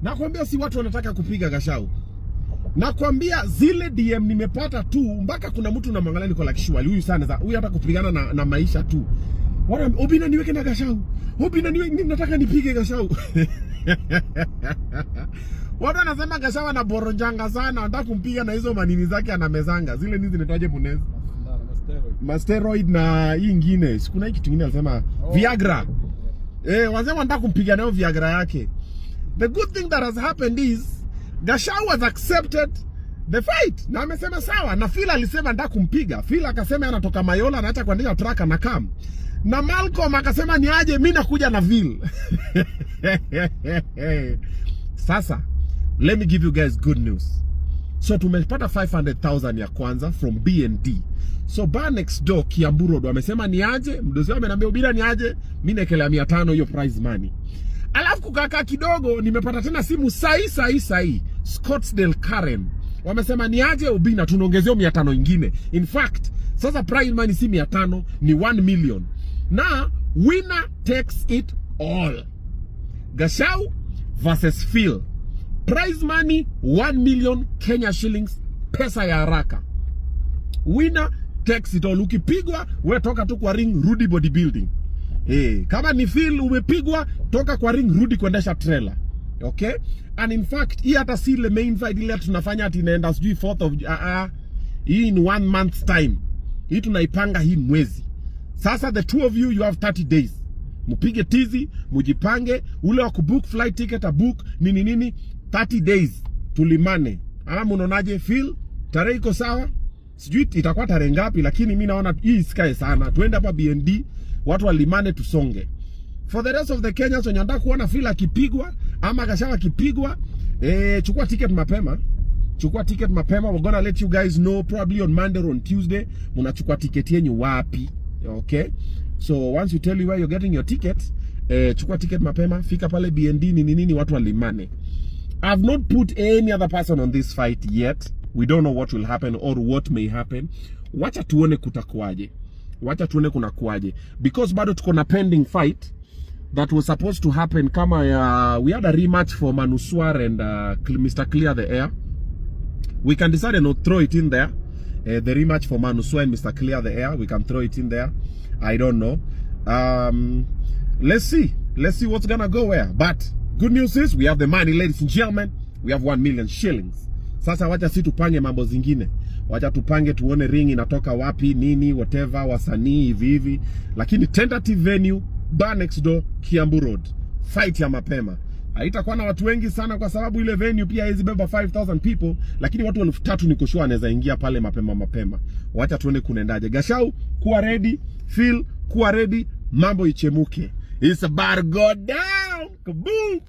Nakwambia si watu wanataka kupiga Gachagua. Nakwambia zile DM nimepata tu mpaka kuna mtu unamwangalia niko like shwali huyu sana za huyu hata kupigana na maisha tu. Wana Obina niweke na Gachagua. Obina niweke nataka nipige Gachagua. Watu wanasema Gachagua na boronjanga sana, anataka kumpiga na hizo manini zake anamezanga. Zile nini zinatoaje Bunez? Masteroid na hii nyingine. Sikuna hiki kitu kingine alisema Viagra. Wazee wanataka kumpiga nayo Viagra yake. The good thing that has happened is Gachagua has accepted the fight. Na amesema sawa. Na Phil alisema nataka kumpiga. Phil akasema anatoka Mayola anaacha kuendesha truck na kam. Na Malcolm akasema ni aje mimi nakuja na Phil. Sasa, let me give you guys good news. So tumepata 500,000 ya kwanza from BND. So bar next door Kiambu Road wamesema ni aje, mdozi wao ameniambia Obina ni aje, mimi naekelea 500 hiyo prize money. Alafu kukaa kidogo nimepata tena simu sahi Scottsdale Karen. Wamesema ni aje Obina tunaongezea 500 nyingine. In fact, sasa prize money si 500 ni 1 million. Na winner takes it all. Gachagua versus Phil. Prize money 1 million Kenya shillings, pesa ya haraka. Winner takes it all. Ukipigwa wewe toka tu kwa ring rudi bodybuilding. Kama ni Phil umepigwa toka kwa ring rudi kuendesha trailer. Okay? And in fact hii hata si ile main fight ile tunafanya ati inaenda sijui 4th of hii in 1 month's time. Hii tunaipanga hii mwezi. Sasa the two of you have 30 days. Mupige tizi, mujipange, ule wa kubook flight ticket a book nini 30 days tulimane. Ama unaonaje Phil? Tarehe iko sawa? Sijui itakuwa tarehe ngapi lakini mimi naona hii isikae sana. Tuende hapa BND, watu walimane tusonge. For the rest of the Kenyans wenye wanataka kuona Phil akipigwa ama Gachagua akipigwa, chukua ticket mapema. Chukua ticket mapema. We're gonna let you guys know probably on Monday or on Tuesday mnachukua ticket yenu wapi. Okay? So once you tell you where you're getting your tickets, chukua ticket mapema, fika pale BND nini watu walimane. I've not put any other person on this fight yet. We don't know what will happen or what may happen. Wacha tuone kutakuaje. Wacha tuone kunakuaje. Because bado tuko na pending fight that was supposed to happen kama we had a rematch for Manuswar and Mr. Clear the Air. We can decide and not throw it in there. The rematch for Manuswar and Mr. Clear the Air. We can throw it in there. I don't know. Let's see. Let's see what's gonna go where. But good news is we have the money, ladies and gentlemen. We have 1 million shillings. Sasa wacha si tupange mambo zingine. Wacha tupange tuone ring inatoka wapi, nini, whatever, wasanii hivi. Lakini tentative venue, bar next door, Kiambu Road. Fight ya mapema. Haitakuwa na watu wengi sana kwa sababu ile venue pia hizi beba 5,000 people. Lakini watu 3,000 niko sure anaweza ingia pale mapema. Wacha tuone kunaendaje. Gachagua, kuwa ready. Phil, kuwa ready. Mambo ichemuke. It's about to go down. Kaboom.